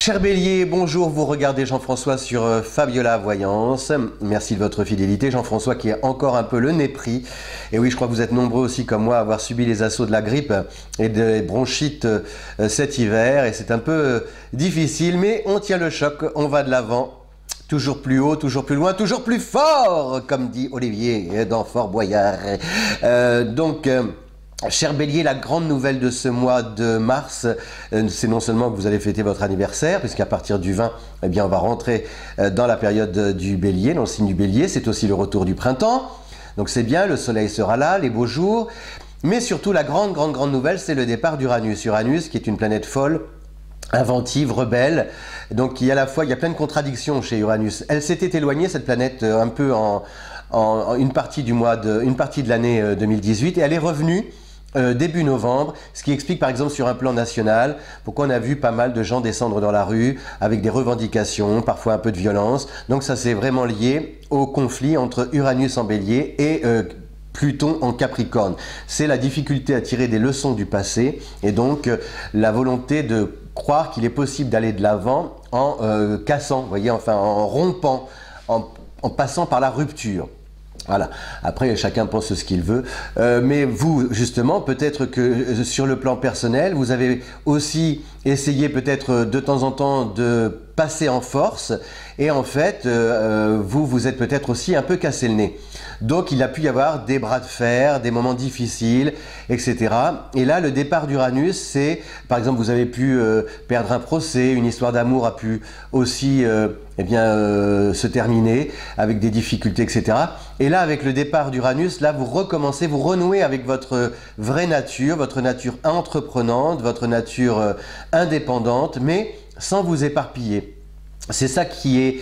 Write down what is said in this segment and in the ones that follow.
Cher Bélier, bonjour, vous regardez Jean-François sur Fabiola Voyance. Merci de votre fidélité. Jean-François qui est encore un peu le nez pris. Et oui, je crois que vous êtes nombreux aussi comme moi à avoir subi les assauts de la grippe et des bronchites cet hiver. Et c'est un peu difficile, mais on tient le choc, on va de l'avant. Toujours plus haut, toujours plus loin, toujours plus fort, comme dit Olivier dans Fort Boyard. Cher Bélier, la grande nouvelle de ce mois de mars, c'est non seulement que vous allez fêter votre anniversaire, puisqu'à partir du 20, eh bien, on va rentrer dans la période du Bélier, dans le signe du Bélier, c'est aussi le retour du printemps. Donc c'est bien, le soleil sera là, les beaux jours. Mais surtout, la grande nouvelle, c'est le départ d'Uranus. Uranus, qui est une planète folle, inventive, rebelle. Donc il y a plein de contradictions chez Uranus. Elle s'était éloignée, cette planète, un peu en une partie de l'année 2018, et elle est revenue début novembre, ce qui explique par exemple sur un plan national pourquoi on a vu pas mal de gens descendre dans la rue avec des revendications, parfois un peu de violence. Donc ça c'est vraiment lié au conflit entre Uranus en Bélier et Pluton en Capricorne. C'est la difficulté à tirer des leçons du passé et donc la volonté de croire qu'il est possible d'aller de l'avant en cassant, vous voyez, enfin en rompant, en passant par la rupture. Voilà. Après, chacun pense ce qu'il veut. Mais vous, justement, peut-être que sur le plan personnel, vous avez aussi essayé peut-être de temps en temps de passer en force. Et en fait, vous êtes peut-être aussi un peu cassé le nez. Donc, il a pu y avoir des bras de fer, des moments difficiles, etc. Et là, le départ d'Uranus, c'est, par exemple, vous avez pu perdre un procès, une histoire d'amour a pu aussi se terminer avec des difficultés, etc. Et là, avec le départ d'Uranus, là, vous recommencez, vous renouez avec votre vraie nature, votre nature entreprenante, votre nature indépendante, mais sans vous éparpiller. C'est ça qui est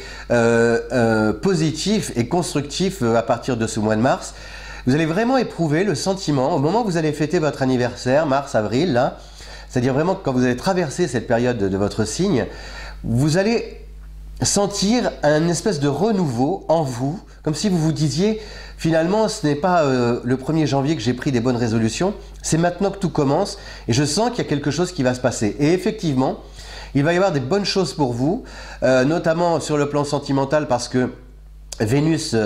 positif et constructif à partir de ce mois de mars. Vous allez vraiment éprouver le sentiment, au moment où vous allez fêter votre anniversaire, mars-avril, là, c'est-à-dire vraiment que quand vous allez traverser cette période de votre signe, vous allez sentir un espèce de renouveau en vous, comme si vous vous disiez, finalement, ce n'est pas le 1er janvier que j'ai pris des bonnes résolutions, c'est maintenant que tout commence, et je sens qu'il y a quelque chose qui va se passer. Et effectivement, il va y avoir des bonnes choses pour vous, notamment sur le plan sentimental, parce que Vénus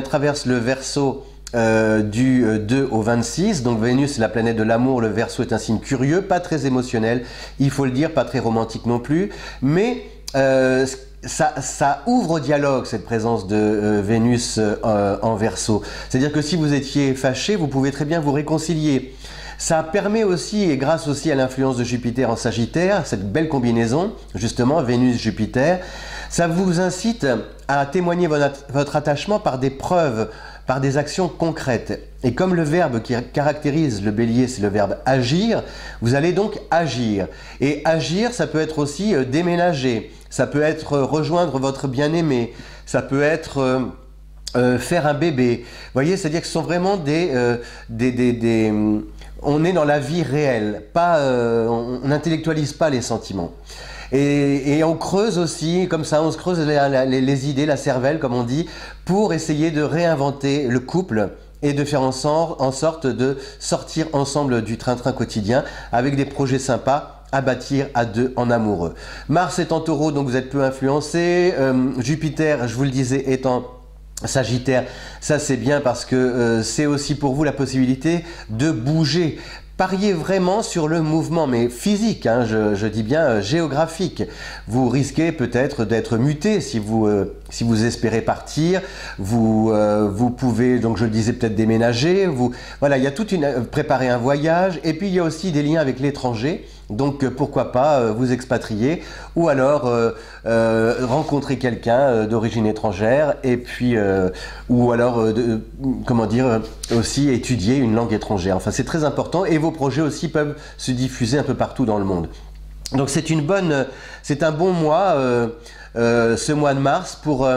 traverse le Verseau du 2 au 26. Donc Vénus, c'est la planète de l'amour, le Verseau est un signe curieux, pas très émotionnel, il faut le dire, pas très romantique non plus, mais ça ouvre au dialogue, cette présence de Vénus en Verseau. C'est-à-dire que si vous étiez fâché, vous pouvez très bien vous réconcilier. Ça permet aussi, et grâce aussi à l'influence de Jupiter en Sagittaire, cette belle combinaison, justement, Vénus-Jupiter, ça vous incite à témoigner votre attachement par des preuves, par des actions concrètes. Et comme le verbe qui caractérise le Bélier, c'est le verbe agir, vous allez donc agir. Et agir, ça peut être aussi déménager, ça peut être rejoindre votre bien-aimé, ça peut être faire un bébé. Vous voyez, c'est-à-dire que ce sont vraiment on est dans la vie réelle, on n'intellectualise pas les sentiments. Et on creuse aussi, comme ça, on se creuse les idées, la cervelle, comme on dit, pour essayer de réinventer le couple et de faire en sorte de sortir ensemble du train-train quotidien avec des projets sympas à bâtir à deux en amoureux. Mars est en Taureau, donc vous êtes peu influencé. Jupiter, je vous le disais, est en Sagittaire, ça c'est bien parce que c'est aussi pour vous la possibilité de bouger. Pariez vraiment sur le mouvement, mais physique, hein, je dis bien géographique. Vous risquez peut-être d'être muté si vous espérez partir. Vous pouvez, donc je le disais, peut-être déménager. Voilà, il y a préparer un voyage. Et puis il y a aussi des liens avec l'étranger. Donc pourquoi pas vous expatrier ou alors rencontrer quelqu'un d'origine étrangère et puis ou alors aussi étudier une langue étrangère. Enfin c'est très important et vos projets aussi peuvent se diffuser un peu partout dans le monde. Donc c'est un bon mois ce mois de mars pour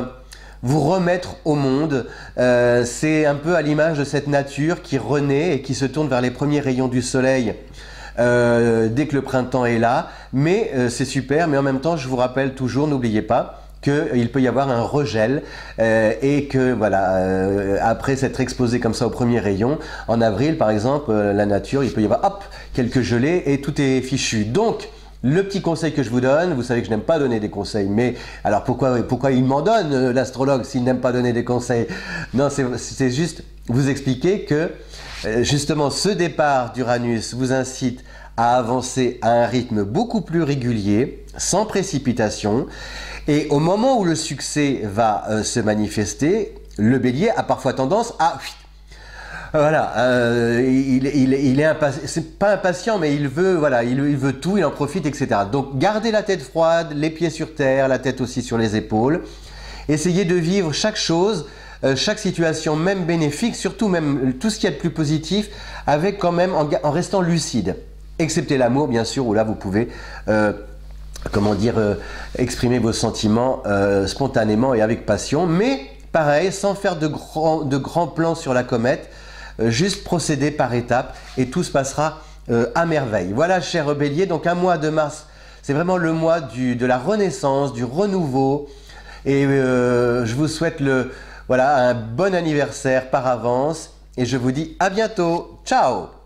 vous remettre au monde. C'est un peu à l'image de cette nature qui renaît et qui se tourne vers les premiers rayons du soleil dès que le printemps est là, mais c'est super, mais en même temps je vous rappelle toujours, n'oubliez pas qu'il peut y avoir un regel et que voilà, après s'être exposé comme ça au premier rayon, en avril par exemple, la nature, il peut y avoir hop, quelques gelées et tout est fichu. Donc Le petit conseil que je vous donne, vous savez que je n'aime pas donner des conseils, mais alors pourquoi il m'en donne, l'astrologue, s'il n'aime pas donner des conseils? Non, c'est juste vous expliquer que justement ce départ d'Uranus vous incite à avancer à un rythme beaucoup plus régulier, sans précipitation, et au moment où le succès va se manifester, le bélier a parfois tendance à... Voilà, il est c'est pas impatient, mais il veut, voilà, il veut tout, il en profite, etc. Donc gardez la tête froide, les pieds sur terre, la tête aussi sur les épaules. Essayez de vivre chaque chose, chaque situation, même bénéfique, surtout même tout ce qu'il y a de plus positif, avec quand même en restant lucide. Excepté l'amour, bien sûr, où là vous pouvez, comment dire, exprimer vos sentiments spontanément et avec passion, mais pareil, sans faire de grands plans sur la comète. Juste procéder par étapes et tout se passera à merveille. Voilà, cher bélier, donc un mois de mars, c'est vraiment le mois de la renaissance, du renouveau. Et je vous souhaite voilà, un bon anniversaire par avance. Et je vous dis à bientôt. Ciao!